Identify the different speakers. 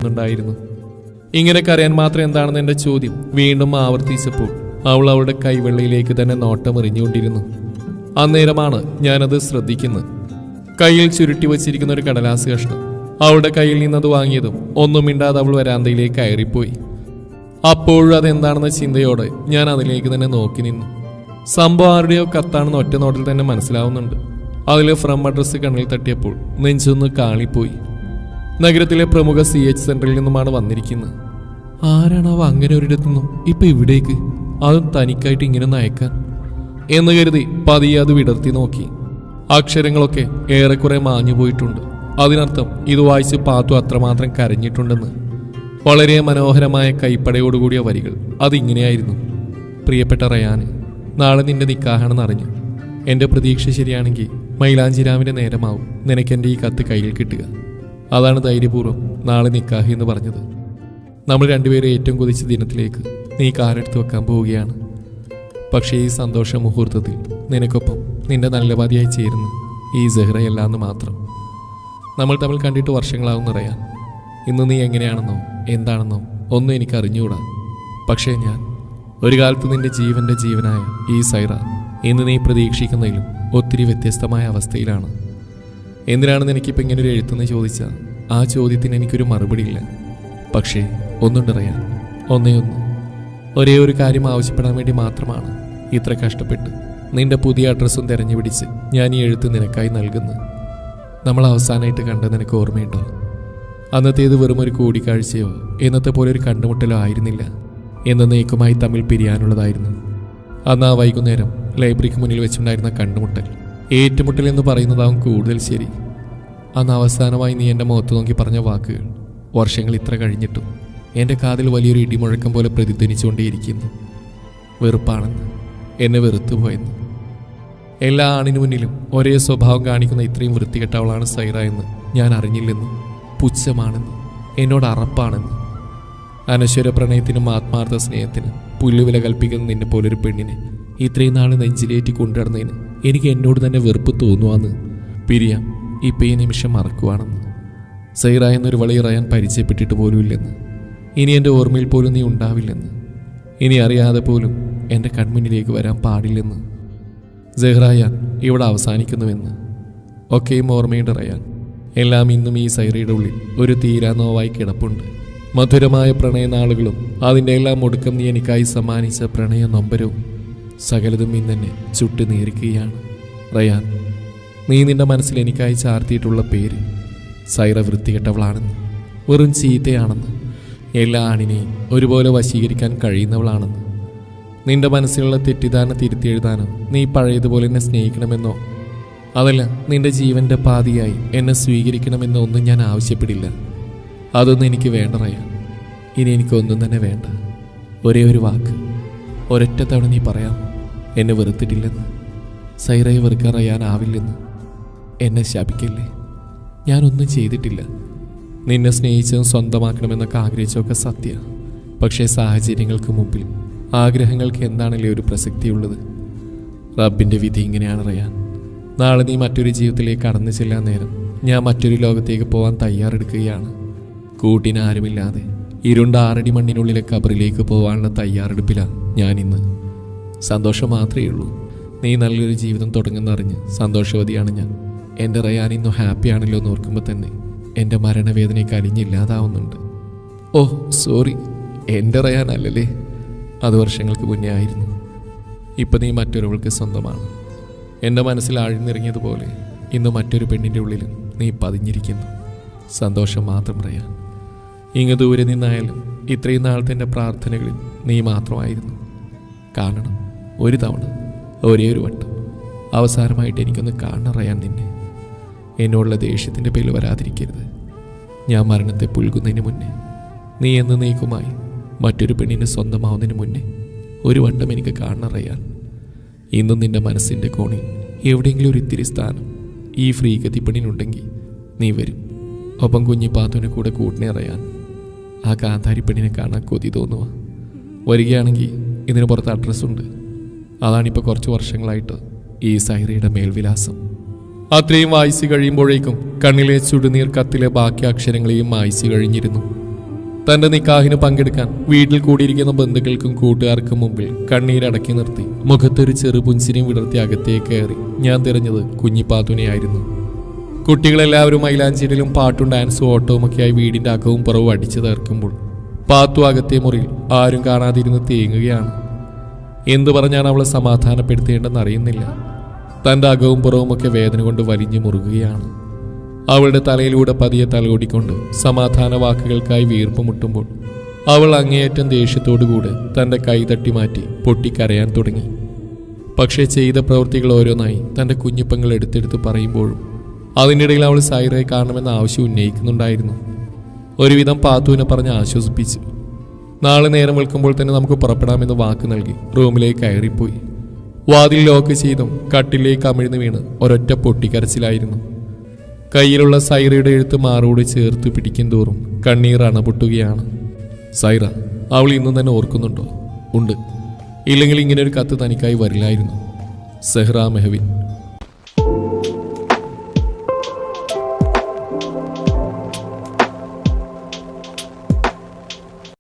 Speaker 1: കരയുന്നുണ്ടായിരുന്നു. ഇങ്ങനെ കരയാൻ മാത്രം എന്താണെന്ന് എൻ്റെ ചോദ്യം വീണ്ടും ആവർത്തിച്ചപ്പോൾ അവൾ അവളുടെ കൈവെള്ളയിലേക്ക് തന്നെ നോട്ടമെറിഞ്ഞുകൊണ്ടിരുന്നു. അന്നേരമാണ് ഞാനത് ശ്രദ്ധിക്കുന്നത്. കയ്യിൽ ചുരുട്ടി വച്ചിരിക്കുന്ന ഒരു കടലാസ് കഷ്ണം. അവളുടെ കയ്യിൽ നിന്നത് വാങ്ങിയതും ഒന്നും മിണ്ടാതെ അവൾ വരാന്തയിലേക്ക് കയറിപ്പോയി. അപ്പോഴും അതെന്താണെന്ന ചിന്തയോടെ ഞാൻ അതിലേക്ക് തന്നെ നോക്കി നിന്നു. സംഭവം ആരുടെയോ കത്താണെന്ന് ഒറ്റ നോട്ടിൽ തന്നെ മനസ്സിലാവുന്നുണ്ട്. അതിലെ ഫ്രം അഡ്രസ്സ് കണ്ണിൽ തട്ടിയപ്പോൾ നെഞ്ചൊന്ന് കാളിപ്പോയി. നഗരത്തിലെ പ്രമുഖ CH സെന്ററിൽ നിന്നുമാണ് വന്നിരിക്കുന്നത്. ആരാണാവ അങ്ങനെ ഒരിടത്തുനിന്നും ഇപ്പൊ ഇവിടേക്ക്, അതും തനിക്കായിട്ട് ഇങ്ങനെ നയക്കാൻ എന്ന് കരുതി പതിയെ അത് വിടർത്തി നോക്കി. അക്ഷരങ്ങളൊക്കെ ഏറെക്കുറെ മാഞ്ഞു പോയിട്ടുണ്ട്. അതിനർത്ഥം ഇത് വായിച്ച് പാത്തു അത്രമാത്രം കരഞ്ഞിട്ടുണ്ടെന്ന്. വളരെ മനോഹരമായ കൈപ്പടയോടുകൂടിയ വരികൾ അതിങ്ങനെയായിരുന്നു. പ്രിയപ്പെട്ട റയാന്, നാളെ നിന്റെ നിക്കാഹാണെന്ന് അറിഞ്ഞു. എൻ്റെ പ്രതീക്ഷ ശരിയാണെങ്കിൽ മൈലാഞ്ചിരാവിൻ്റെ നേരമാവും നിനക്കെൻ്റെ ഈ കത്ത് കയ്യിൽ കിട്ടുക. അതാണ് ധൈര്യപൂർവ്വം നാളെ നിക്കാഹ് എന്ന് പറഞ്ഞത്. നമ്മൾ രണ്ടുപേരും ഏറ്റവും കൊതിച്ച ദിനത്തിലേക്ക് നീ കാലെടുത്ത് വെക്കാൻ പോവുകയാണ്. പക്ഷേ ഈ സന്തോഷ മുഹൂർത്തത്തിൽ നിനക്കൊപ്പം നിന്റെ നല്ലപാതിയായി ചേരുന്നു ഈ സെഹ്റയല്ലാന്ന് മാത്രം. നമ്മൾ തമ്മിൽ കണ്ടിട്ട് വർഷങ്ങളാവും അറിയാൻ. ഇന്ന് നീ എങ്ങനെയാണെന്നോ എന്താണെന്നോ ഒന്നും എനിക്ക് അറിഞ്ഞുകൂടാ. പക്ഷേ ഞാൻ ഒരു കാലത്ത് നിന്റെ ജീവന്റെ ജീവനായ ഈ സൈറ ഇന്ന് നീ പ്രതീക്ഷിക്കുന്നതിലും ഒത്തിരി വ്യത്യസ്തമായ അവസ്ഥയിലാണ്. എന്തിനാണ് എനിക്കിപ്പോൾ ഇങ്ങനൊരു എഴുത്തെന്ന് ചോദിച്ചാൽ ആ ചോദ്യത്തിന് എനിക്കൊരു മറുപടിയില്ല. പക്ഷേ ഒന്നുണ്ടറിയാൻ, ഒന്നേ ഒന്ന്, ഒരേ ഒരു കാര്യം ആവശ്യപ്പെടാൻ വേണ്ടി മാത്രമാണ് ഇത്ര കഷ്ടപ്പെട്ട് നിന്റെ പുതിയ അഡ്രസ്സും തിരഞ്ഞുപിടിച്ച് ഞാൻ ഈ എഴുത്ത് നിനക്കായി നൽകുന്നു. നമ്മൾ അവസാനമായിട്ട് കണ്ടത് നിനക്ക് ഓർമ്മയുണ്ടോ? അന്നത്തേത് വെറും ഒരു കൂടിക്കാഴ്ചയോ എന്നത്തെ പോലെ ഒരു കണ്ടുമുട്ടലോ ആയിരുന്നില്ല. എന്നേക്കുമായി തമ്മിൽ പിരിയാനുള്ളതായിരുന്നു. അന്ന് ആ വൈകുന്നേരം ലൈബ്രറിക്ക് മുന്നിൽ വെച്ചുണ്ടായിരുന്ന കണ്ടുമുട്ടൽ, ഏറ്റുമുട്ടൽ എന്ന് പറയുന്നതാവും കൂടുതൽ ശരി. അന്ന് അവസാനമായി നീ എൻ്റെ മുഖത്ത് നോക്കി പറഞ്ഞ വാക്കുകൾ വർഷങ്ങൾ ഇത്ര കഴിഞ്ഞിട്ടും എൻ്റെ കാതിൽ വലിയൊരു ഇടിമുഴക്കം പോലെ പ്രതിധ്വനിച്ചുകൊണ്ടേയിരിക്കുന്നു. വെറുപ്പാണെന്ന്, എന്നെ വെറുത്തുപോയെന്ന്. എല്ലാ ആണിനു മുന്നിലും ഒരേ സ്വഭാവം കാണിക്കുന്ന ഇത്രയും വൃത്തികെട്ടവളാണ് സൈറ എന്ന് ഞാൻ അറിഞ്ഞില്ലെന്ന്. പുച്ഛമാണെന്ന്, എന്നോട് അറപ്പാണെന്ന്. അനശ്വര പ്രണയത്തിനും ആത്മാർത്ഥ സ്നേഹത്തിനും പുല്ലുവില കൽപ്പിക്കുന്ന നിന്നെ പോലൊരു പെണ്ണിനെ ഇത്രയും നാൾ നെഞ്ചിലേറ്റി കൊണ്ടുവരുന്നതിന് എനിക്ക് എന്നോട് തന്നെ വെറുപ്പ് തോന്നുവാന്ന്. പിരിയാം, ഇപ്പം ഈ നിമിഷം മറക്കുവാണെന്ന്. സൈറ എന്നൊരു വളി റയാൻ പരിചയപ്പെട്ടിട്ട് പോലും ഇല്ലെന്ന്. ഇനി എൻ്റെ ഓർമ്മയിൽ പോലും നീ ഉണ്ടാവില്ലെന്ന്. ഇനി അറിയാതെ പോലും എൻ്റെ കൺമുന്നിലേക്ക് വരാൻ പാടില്ലെന്ന്. സെഹ്റായാൻ ഇവിടെ അവസാനിക്കുന്നുവെന്ന് ഒക്കെയും ഓർമ്മയുടെ റയാൻ. എല്ലാം ഇന്നും ഈ സൈറയുടെ ഉള്ളിൽ ഒരു തീരാ നോവായി കിടപ്പുണ്ട്. മധുരമായ പ്രണയനാളുകളും അതിൻ്റെ എല്ലാം ഒടുക്കം നീ എനിക്കായി സമ്മാനിച്ച പ്രണയ നൊമ്പരവും സകലതും ഇന്നെന്നെ ചുട്ടു നീറിക്കുകയാണ്. റയാൻ, നീ നിന്റെ മനസ്സിൽ എനിക്കായി ചാർത്തിയിട്ടുള്ള പേര് സൈറ വൃത്തികെട്ടവളാണെന്ന്, വെറും ചീത്തയാണെന്ന്, എല്ലാ ആണിനെയും ഒരുപോലെ വശീകരിക്കാൻ കഴിയുന്നവളാണെന്ന്. നിന്റെ മനസ്സിലുള്ള തെറ്റിദ്ധാരണ തിരുത്തിയെഴുതാനോ നീ പഴയതുപോലെ എന്നെ സ്നേഹിക്കണമെന്നോ അതല്ല നിന്റെ ജീവന്റെ പാതിയായി എന്നെ സ്വീകരിക്കണമെന്നോ ഒന്നും ഞാൻ ആവശ്യപ്പെടില്ല. അതൊന്നും എനിക്ക് വേണ്ട റയാൻ. ഇനി എനിക്കൊന്നും തന്നെ വേണ്ട. ഒരേ ഒരു വാക്ക്, ഒരൊറ്റ തവണ നീ പറയാം, എന്നെ വെറുത്തിട്ടില്ലെന്ന്. സൈറയെ വെറുക്കാൻ റയാനാവില്ലെന്ന്. എന്നെ ശപിക്കല്ലേ. ഞാനൊന്നും ചെയ്തിട്ടില്ല. നിന്നെ സ്നേഹിച്ചതും സ്വന്തമാക്കണമെന്നൊക്കെ ആഗ്രഹിച്ചതൊക്കെ സത്യ. പക്ഷേ സാഹചര്യങ്ങൾക്ക് മുമ്പിൽ ആഗ്രഹങ്ങൾക്ക് എന്താണല്ലേ ഒരു പ്രസക്തിയുള്ളത്? റബ്ബിൻ്റെ വിധി ഇങ്ങനെയാണ് റയാൻ. നാളെ നീ മറ്റൊരു ജീവിതത്തിലേക്ക് കടന്നു ചെല്ലാൻ നേരം ഞാൻ മറ്റൊരു ലോകത്തേക്ക് പോകാൻ തയ്യാറെടുക്കുകയാണ്. കൂട്ടിനാരുമില്ലാതെ ഇരുണ്ട 6 അടി മണ്ണിനുള്ളിലെ കബറിലേക്ക് പോകാനുള്ള തയ്യാറെടുപ്പിലാണ് ഞാനിന്ന്. സന്തോഷം മാത്രമേ ഉള്ളൂ. നീ നല്ലൊരു ജീവിതം തുടങ്ങുന്നറിഞ്ഞ് സന്തോഷവതിയാണ് ഞാൻ. എൻ്റെ റയാൻ ഇന്നും ഹാപ്പിയാണല്ലോ എന്ന് ഓർക്കുമ്പോൾ തന്നെ എൻ്റെ മരണവേദനയ്ക്ക് അലിഞ്ഞില്ലാതാവുന്നുണ്ട്. ഓ സോറി, എൻ്റെ റയാനല്ലല്ലേ, അത് വർഷങ്ങൾക്ക് മുന്നേ ആയിരുന്നു. ഇപ്പം നീ മറ്റൊരാൾക്ക് സ്വന്തമാണ്. എൻ്റെ മനസ്സിൽ ആഴ്ന്നിറങ്ങിയതുപോലെ ഇന്ന് മറ്റൊരു പെണ്ണിൻ്റെ ഉള്ളിലും നീ പതിഞ്ഞിരിക്കുന്നു. സന്തോഷം മാത്രം റയാൻ. ഇങ്ങ് ദൂരെ നിന്നായാലും ഇത്രയും നാളത്തെ എൻ്റെ പ്രാർത്ഥനകളിൽ നീ മാത്രമായിരുന്നു. കാണണം, ഒരു തവണ, ഒരേ ഒരു വട്ടം അവസാനമായിട്ട് എനിക്കൊന്ന് കാണണം റയാൻ നിന്നെ. എന്നോടുള്ള ദേഷ്യത്തിൻ്റെ പേരിൽ വരാതിരിക്കരുത്. ഞാൻ മരണത്തെ പുൽകുന്നതിന് മുന്നേ, നീ എന്ന് നീക്കുമായി മറ്റൊരു പെണ്ണിനെ സ്വന്തമാവുന്നതിന് മുന്നേ ഒരു വട്ടം എനിക്ക് കാണണം റയാൻ. ഇന്നും നിന്റെ മനസ്സിൻ്റെ കോണിൽ എവിടെയെങ്കിലും ഒരു ഇത്തിരി സ്ഥാനം ഈ ഫ്രീ കത്തിപ്പെണ്ണിനുണ്ടെങ്കിൽ നീ വരും. ഒപ്പം കുഞ്ഞി പാത്തുവിനെ കൂടെ കൂട്ടിനെ റയാൻ. ആ കാന്താരി പെണ്ണിനെ കാണാൻ കൊതി തോന്നുക. വരികയാണെങ്കിൽ ഇതിന് പുറത്ത് അഡ്രസ്സുണ്ട്. അതാണിപ്പോൾ കുറച്ച് വർഷങ്ങളായിട്ട് ഈ സൈറയുടെ മേൽവിലാസം. അത്രയും വായിച്ചു കഴിയുമ്പോഴേക്കും കണ്ണിലെ ചുടുനീർ കത്തിലെ ബാക്കി അക്ഷരങ്ങളെയും വായിച്ചു കഴിഞ്ഞിരുന്നു. തന്റെ നിക്കാഹിന് പങ്കെടുക്കാൻ വീട്ടിൽ കൂടിയിരിക്കുന്ന ബന്ധുക്കൾക്കും കൂട്ടുകാർക്കും മുമ്പിൽ കണ്ണീരടക്കി നിർത്തി മുഖത്തൊരു ചെറുപുൻസിരിയും വിടർത്തി അകത്തേക്ക് കയറി ഞാൻ തിരഞ്ഞത് കുഞ്ഞിപ്പാത്തുനെയായിരുന്നു. കുട്ടികളെല്ലാവരും മൈലാഞ്ചേരിയിലും പാട്ടും ഡാൻസും ഓട്ടവുമൊക്കെയായി വീടിന്റെ അകവും പുറവും അടിച്ചു തീർക്കുമ്പോൾ പാത്തു അകത്തെ മുറിയിൽ ആരും കാണാതിരുന്ന് തേങ്ങുകയാണ്. എന്തു പറഞ്ഞാണ് അവളെ സമാധാനപ്പെടുത്തേണ്ടെന്ന് അറിയുന്നില്ല. തന്റെ അകവും പുറവുമൊക്കെ വേദന കൊണ്ട് വലിഞ്ഞു മുറുകുകയാണ്. അവളുടെ തലയിലൂടെ പതിയെ തലകൊടിക്കൊണ്ട് സമാധാന വാക്കുകൾക്കായി വീർപ്പ് മുട്ടുമ്പോൾ അവൾ അങ്ങേയറ്റം ദേഷ്യത്തോടുകൂടെ തന്റെ കൈ തട്ടി മാറ്റി പൊട്ടിക്കരയാൻ തുടങ്ങി. പക്ഷേ ചെയ്ത പ്രവൃത്തികൾ ഓരോന്നായി തന്റെ കുഞ്ഞിപ്പങ്ങൾ എടുത്തെടുത്ത് പറയുമ്പോഴും അതിനിടയിൽ അവൾ സൈറയെ കാണണമെന്ന ആവശ്യം ഉന്നയിക്കുന്നുണ്ടായിരുന്നു. ഒരുവിധം പാത്തുവിനെ പറഞ്ഞ് ആശ്വസിപ്പിച്ചു. നാളെ നേരം വെളുക്കുമ്പോൾ തന്നെ നമുക്ക് പുറപ്പെടാമെന്ന് വാക്ക് നൽകി റൂമിലേക്ക് കയറിപ്പോയി. വാതിൽ ലോക്ക് ചെയ്തും കട്ടിലേക്ക് അമിഴ്ന്നു വീണ് ഒരൊറ്റ പൊട്ടിക്കരച്ചിലായിരുന്നു. കയ്യിലുള്ള സൈറയുടെ എഴുത്ത് മാറോട് ചേർത്ത് പിടിക്കും തോറും കണ്ണീർ അണപൊട്ടുകയാണ്. സൈറ, അവൾ ഇന്നും തന്നെ ഓർക്കുന്നുണ്ടോ? ഉണ്ട്. ഇല്ലെങ്കിൽ ഇങ്ങനെ ഒരു കത്ത് തനിക്കായി വരില്ലായിരുന്നു. സെഹ്റ മെഹവിൻ.